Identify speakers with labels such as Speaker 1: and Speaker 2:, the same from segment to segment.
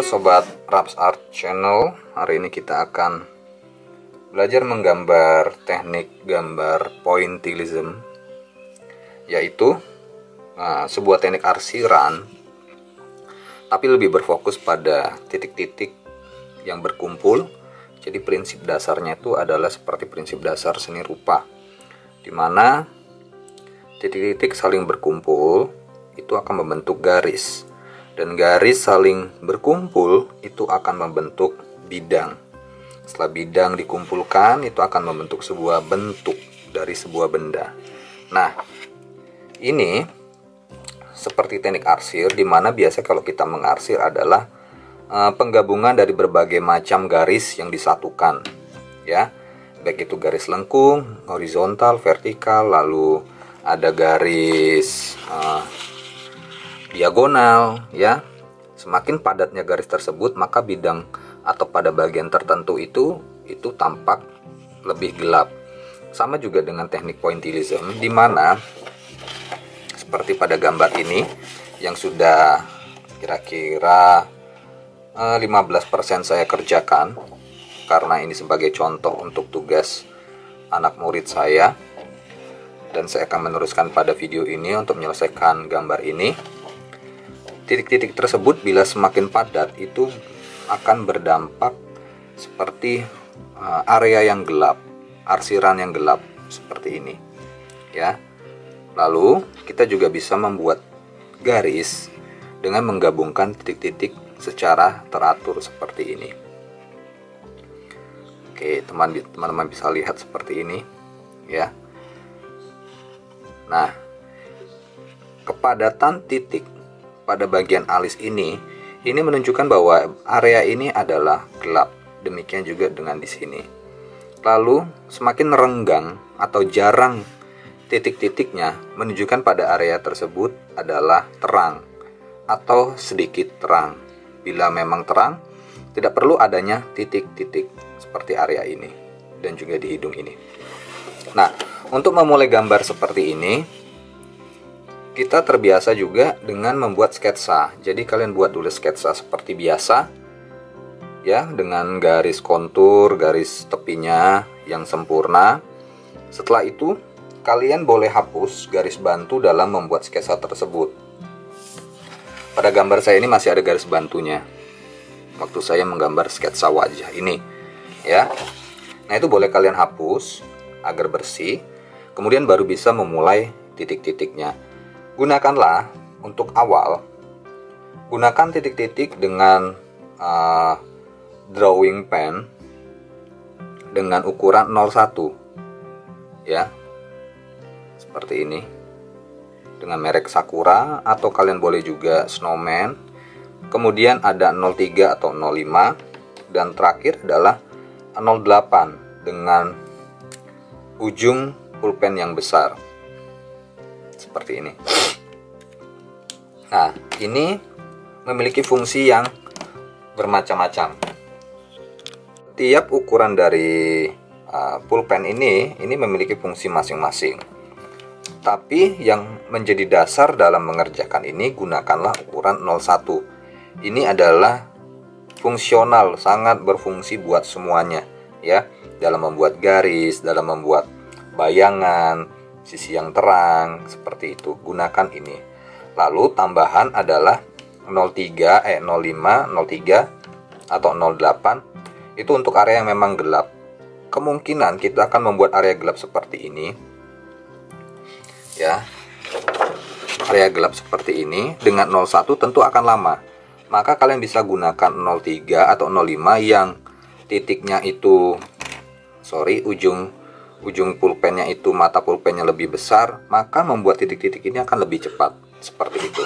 Speaker 1: Sobat Raps Art Channel, hari ini kita akan belajar menggambar teknik gambar pointillism, yaitu sebuah teknik arsiran tapi lebih berfokus pada titik-titik yang berkumpul. Jadi prinsip dasarnya itu adalah seperti prinsip dasar seni rupa, di mana titik-titik saling berkumpul itu akan membentuk garis, dan garis saling berkumpul itu akan membentuk bidang. Setelah bidang dikumpulkan, itu akan membentuk sebuah bentuk dari sebuah benda. Nah, ini seperti teknik arsir, di mana biasa kalau kita mengarsir adalah penggabungan dari berbagai macam garis yang disatukan, ya, baik itu garis lengkung, horizontal, vertikal, lalu ada garis diagonal, ya. Semakin padatnya garis tersebut, maka bidang atau pada bagian tertentu itu tampak lebih gelap. Sama juga dengan teknik pointillism, di mana seperti pada gambar ini yang sudah kira-kira 15% saya kerjakan, karena ini sebagai contoh untuk tugas anak murid saya, dan saya akan meneruskan pada video ini untuk menyelesaikan gambar ini. Titik-titik tersebut bila semakin padat itu akan berdampak seperti area yang gelap, arsiran yang gelap seperti ini, ya. Lalu kita juga bisa membuat garis dengan menggabungkan titik-titik secara teratur seperti ini. Oke, teman-teman bisa lihat seperti ini, ya. Nah, kepadatan titik pada bagian alis ini menunjukkan bahwa area ini adalah gelap. Demikian juga dengan di sini. Lalu semakin renggang atau jarang titik-titiknya menunjukkan pada area tersebut adalah terang atau sedikit terang. Bila memang terang, tidak perlu adanya titik-titik seperti area ini dan juga di hidung ini. Nah, untuk memulai gambar seperti ini, kita terbiasa juga dengan membuat sketsa. Jadi kalian buat dulu sketsa seperti biasa, ya, dengan garis kontur, garis tepinya yang sempurna. Setelah itu kalian boleh hapus garis bantu dalam membuat sketsa tersebut. Pada gambar saya ini masih ada garis bantunya waktu saya menggambar sketsa wajah ini, ya. Nah, itu boleh kalian hapus agar bersih. Kemudian baru bisa memulai titik-titiknya. Gunakanlah untuk awal, gunakan titik-titik dengan drawing pen dengan ukuran 01, ya, seperti ini, dengan merek Sakura, atau kalian boleh juga Snowman. Kemudian ada 03 atau 05, dan terakhir adalah 08 dengan ujung pulpen yang besar seperti ini. Nah, ini memiliki fungsi yang bermacam-macam. Tiap ukuran dari pulpen ini memiliki fungsi masing-masing. Tapi yang menjadi dasar dalam mengerjakan ini, gunakanlah ukuran 01. Ini adalah fungsional, sangat berfungsi buat semuanya, ya, dalam membuat garis, dalam membuat bayangan, sisi yang terang, seperti itu. Gunakan ini. Lalu tambahan adalah 05, 03 atau 08. Itu untuk area yang memang gelap. Kemungkinan kita akan membuat area gelap seperti ini, ya. Area gelap seperti ini dengan 01 tentu akan lama. Maka kalian bisa gunakan 03 atau 05 yang titiknya itu ujung pulpennya itu, mata pulpennya lebih besar, maka membuat titik-titik ini akan lebih cepat, seperti itu.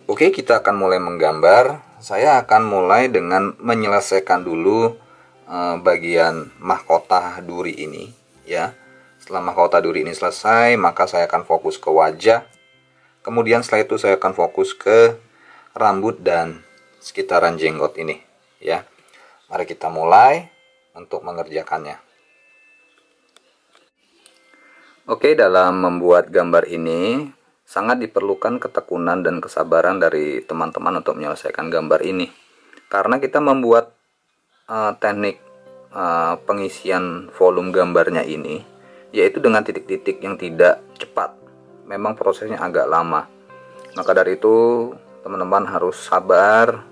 Speaker 1: Oke, kita akan mulai menggambar. Saya akan mulai dengan menyelesaikan dulu bagian mahkota duri ini, ya. Setelah mahkota duri ini selesai, maka saya akan fokus ke wajah. Kemudian setelah itu saya akan fokus ke rambut dan sekitaran jenggot ini, ya. Mari kita mulai untuk mengerjakannya. Oke, dalam membuat gambar ini sangat diperlukan ketekunan dan kesabaran dari teman-teman untuk menyelesaikan gambar ini. Karena kita membuat teknik pengisian volume gambarnya ini, yaitu dengan titik-titik yang tidak cepat. Memang prosesnya agak lama. Maka dari itu teman-teman harus sabar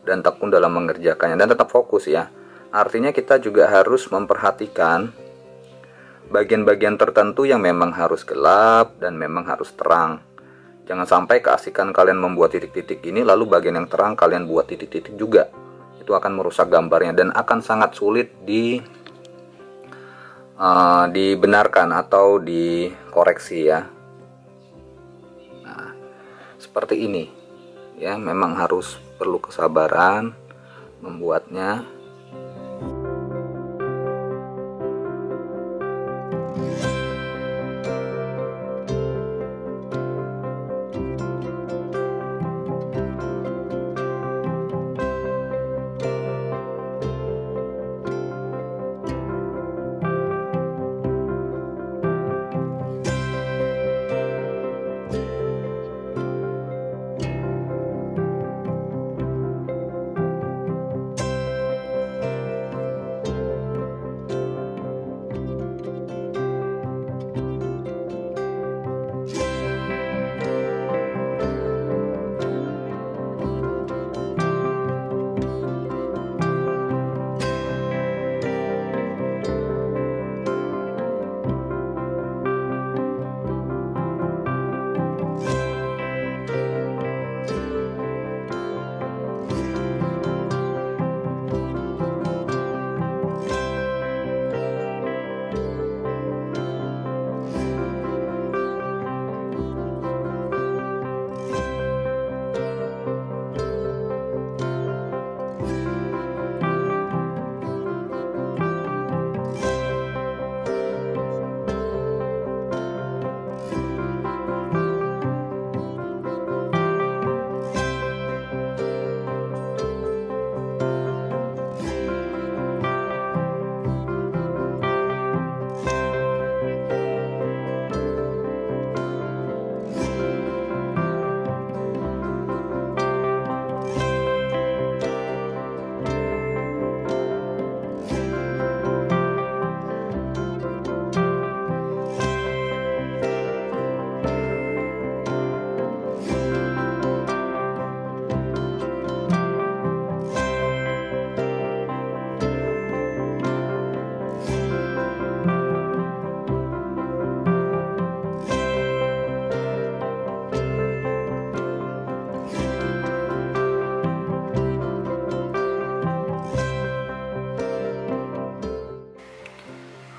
Speaker 1: dan tekun dalam mengerjakannya dan tetap fokus ya. Artinya kita juga harus memperhatikan bagian-bagian tertentu yang memang harus gelap dan memang harus terang. Jangan sampai keasikan kalian membuat titik-titik ini lalu bagian yang terang kalian buat titik-titik juga. Itu akan merusak gambarnya dan akan sangat sulit dibenarkan atau dikoreksi ya. Nah, seperti ini ya, memang harus perlu kesabaran membuatnya.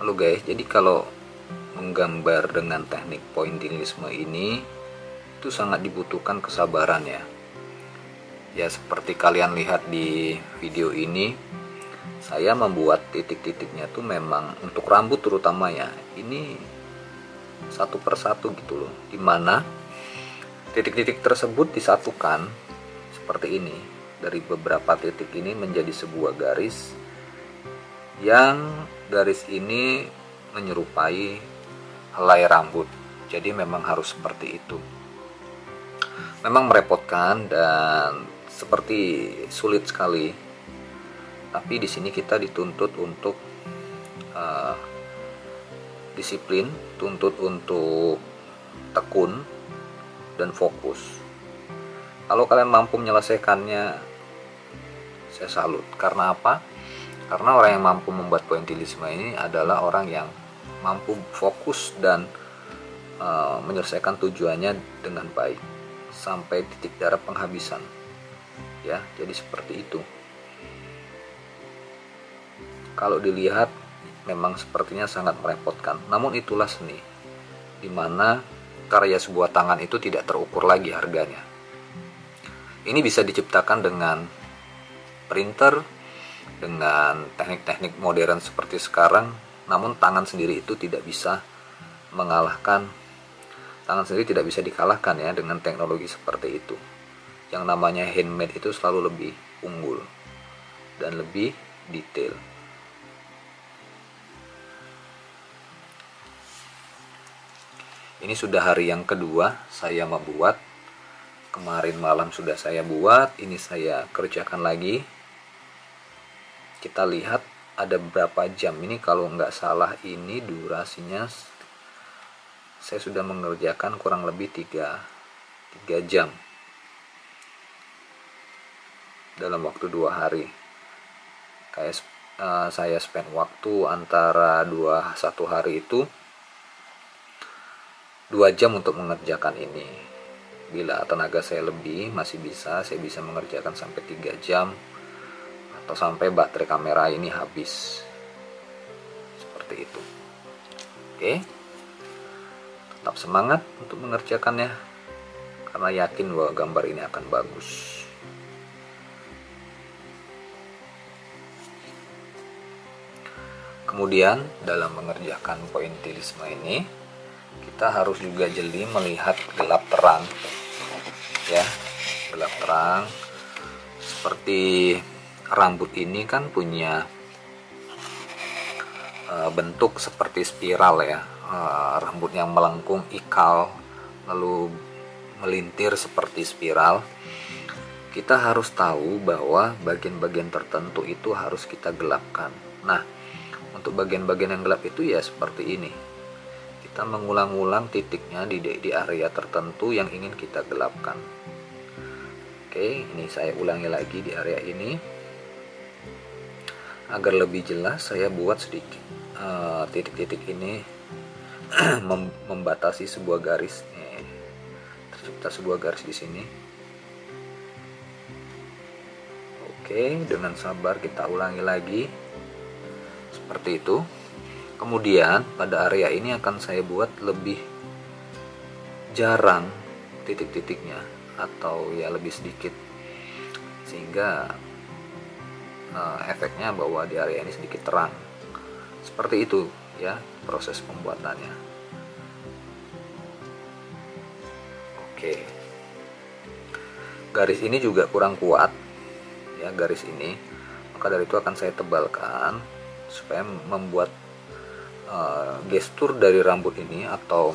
Speaker 1: Halo guys, jadi kalau menggambar dengan teknik pointillisme ini itu sangat dibutuhkan kesabaran ya. Ya seperti kalian lihat di video ini, saya membuat titik-titiknya tuh memang untuk rambut terutama ya. Ini satu persatu gitu loh, dimana titik-titik tersebut disatukan seperti ini. Dari beberapa titik ini menjadi sebuah garis, yang garis ini menyerupai helai rambut. Jadi memang harus seperti itu. Memang merepotkan dan seperti sulit sekali. Tapi di sini kita dituntut untuk disiplin, tuntut untuk tekun dan fokus. Kalau kalian mampu menyelesaikannya, saya salut. Karena apa? Karena orang yang mampu membuat pointillisme ini adalah orang yang mampu fokus dan menyelesaikan tujuannya dengan baik sampai titik darah penghabisan. Ya, jadi seperti itu. Kalau dilihat memang sepertinya sangat merepotkan. Namun itulah seni, di mana karya sebuah tangan itu tidak terukur lagi harganya. Ini bisa diciptakan dengan printer, dengan teknik-teknik modern seperti sekarang, namun tangan sendiri itu tidak bisa mengalahkan Tangan sendiri tidak bisa dikalahkan ya dengan teknologi seperti itu. Yang namanya handmade itu selalu lebih unggul dan lebih detail. Ini sudah hari yang kedua saya membuat. Kemarin malam sudah saya buat, ini saya kerjakan lagi. Kita lihat ada berapa jam ini, kalau nggak salah ini durasinya saya sudah mengerjakan kurang lebih 3 jam dalam waktu 2 hari. Kayak saya spend waktu antara 1 hari itu 2 jam untuk mengerjakan ini. Bila tenaga saya lebih, masih bisa, saya bisa mengerjakan sampai 3 jam atau sampai baterai kamera ini habis. Seperti itu. Oke. Tetap semangat untuk mengerjakannya, karena yakin bahwa gambar ini akan bagus. Kemudian dalam mengerjakan pointillisme ini, kita harus juga jeli melihat gelap terang ya. Gelap terang seperti rambut ini kan punya bentuk seperti spiral ya, rambut yang melengkung, ikal, lalu melintir seperti spiral. Kita harus tahu bahwa bagian-bagian tertentu itu harus kita gelapkan. Nah, untuk bagian-bagian yang gelap itu ya seperti ini. Kita mengulang-ulang titiknya di area tertentu yang ingin kita gelapkan. Oke, ini saya ulangi lagi di area ini. Agar lebih jelas, saya buat sedikit titik-titik ini membatasi sebuah garis. Tercipta sebuah garis di sini. Oke, dengan sabar kita ulangi lagi seperti itu. Kemudian pada area ini akan saya buat lebih jarang titik-titiknya, atau ya lebih sedikit, sehingga efeknya bahwa di area ini sedikit terang. Seperti itu ya proses pembuatannya. Oke, garis ini juga kurang kuat ya, garis ini, maka dari itu akan saya tebalkan supaya membuat gestur dari rambut ini atau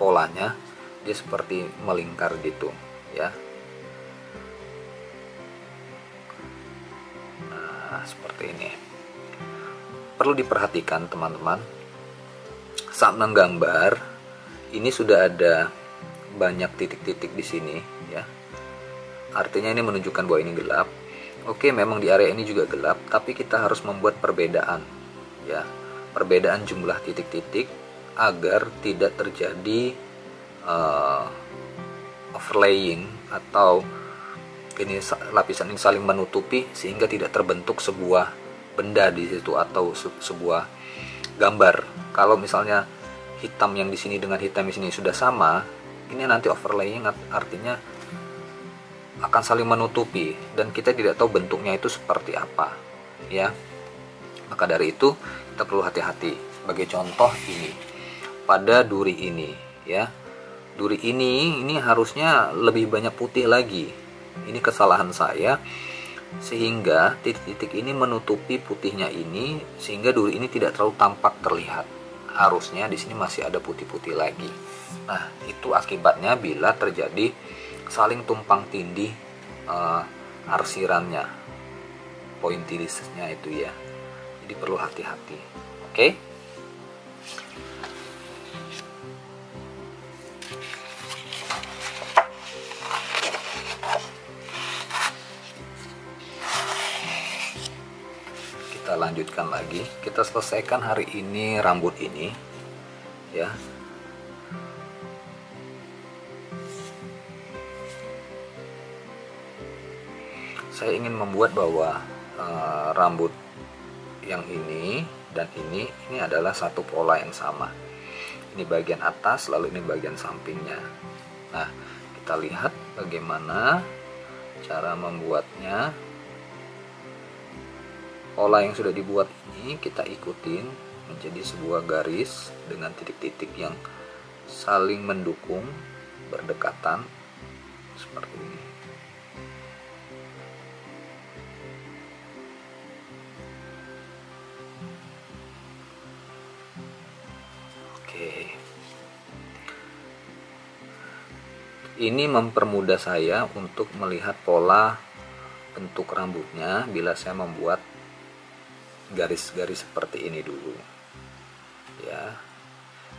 Speaker 1: polanya dia seperti melingkar gitu ya. Nah, seperti ini. Perlu diperhatikan teman-teman, saat menggambar ini sudah ada banyak titik-titik di sini ya. Artinya ini menunjukkan bahwa ini gelap. Oke, memang di area ini juga gelap, tapi kita harus membuat perbedaan ya. Perbedaan jumlah titik-titik agar tidak terjadi overlaying atau ini lapisan ini saling menutupi, sehingga tidak terbentuk sebuah benda di situ atau sebuah gambar. Kalau misalnya hitam yang di sini dengan hitam di sini sudah sama, ini nanti overlaying artinya akan saling menutupi dan kita tidak tahu bentuknya itu seperti apa ya. Maka dari itu kita perlu hati-hati. Sebagai contoh ini, pada duri ini ya, duri ini harusnya lebih banyak putih lagi. Ini kesalahan saya, sehingga titik-titik ini menutupi putihnya ini, sehingga duri ini tidak terlalu tampak terlihat. Harusnya di sini masih ada putih-putih lagi. Nah, itu akibatnya bila terjadi saling tumpang tindih arsirannya, pointillisnya itu ya. Jadi perlu hati-hati. Oke? Kita lanjutkan lagi. Kita selesaikan hari ini rambut ini ya. Saya ingin membuat bahwa rambut yang ini dan ini adalah satu pola yang sama. Ini bagian atas, lalu ini bagian sampingnya. Nah, kita lihat bagaimana cara membuatnya. Pola yang sudah dibuat ini kita ikutin menjadi sebuah garis dengan titik-titik yang saling mendukung, berdekatan seperti ini. Oke. Ini mempermudah saya untuk melihat pola bentuk rambutnya bila saya membuat garis-garis seperti ini dulu. Ya.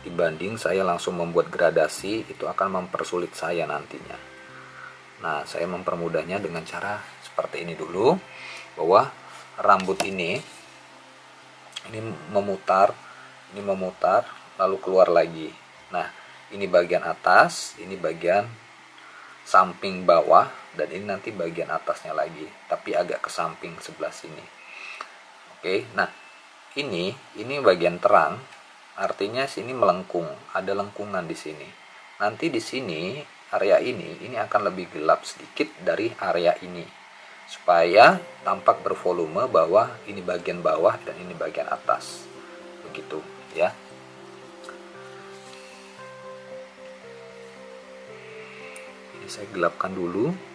Speaker 1: Dibanding saya langsung membuat gradasi, itu akan mempersulit saya nantinya. Nah, saya mempermudahnya dengan cara seperti ini dulu, bahwa rambut ini memutar, lalu keluar lagi. Nah, ini bagian atas, ini bagian samping bawah, dan ini nanti bagian atasnya lagi, tapi agak ke samping sebelah sini. Oke, nah ini bagian terang, artinya sini melengkung, ada lengkungan di sini. Nanti di sini area ini akan lebih gelap sedikit dari area ini, supaya tampak bervolume bahwa ini bagian bawah dan ini bagian atas, begitu ya. Ini saya gelapkan dulu.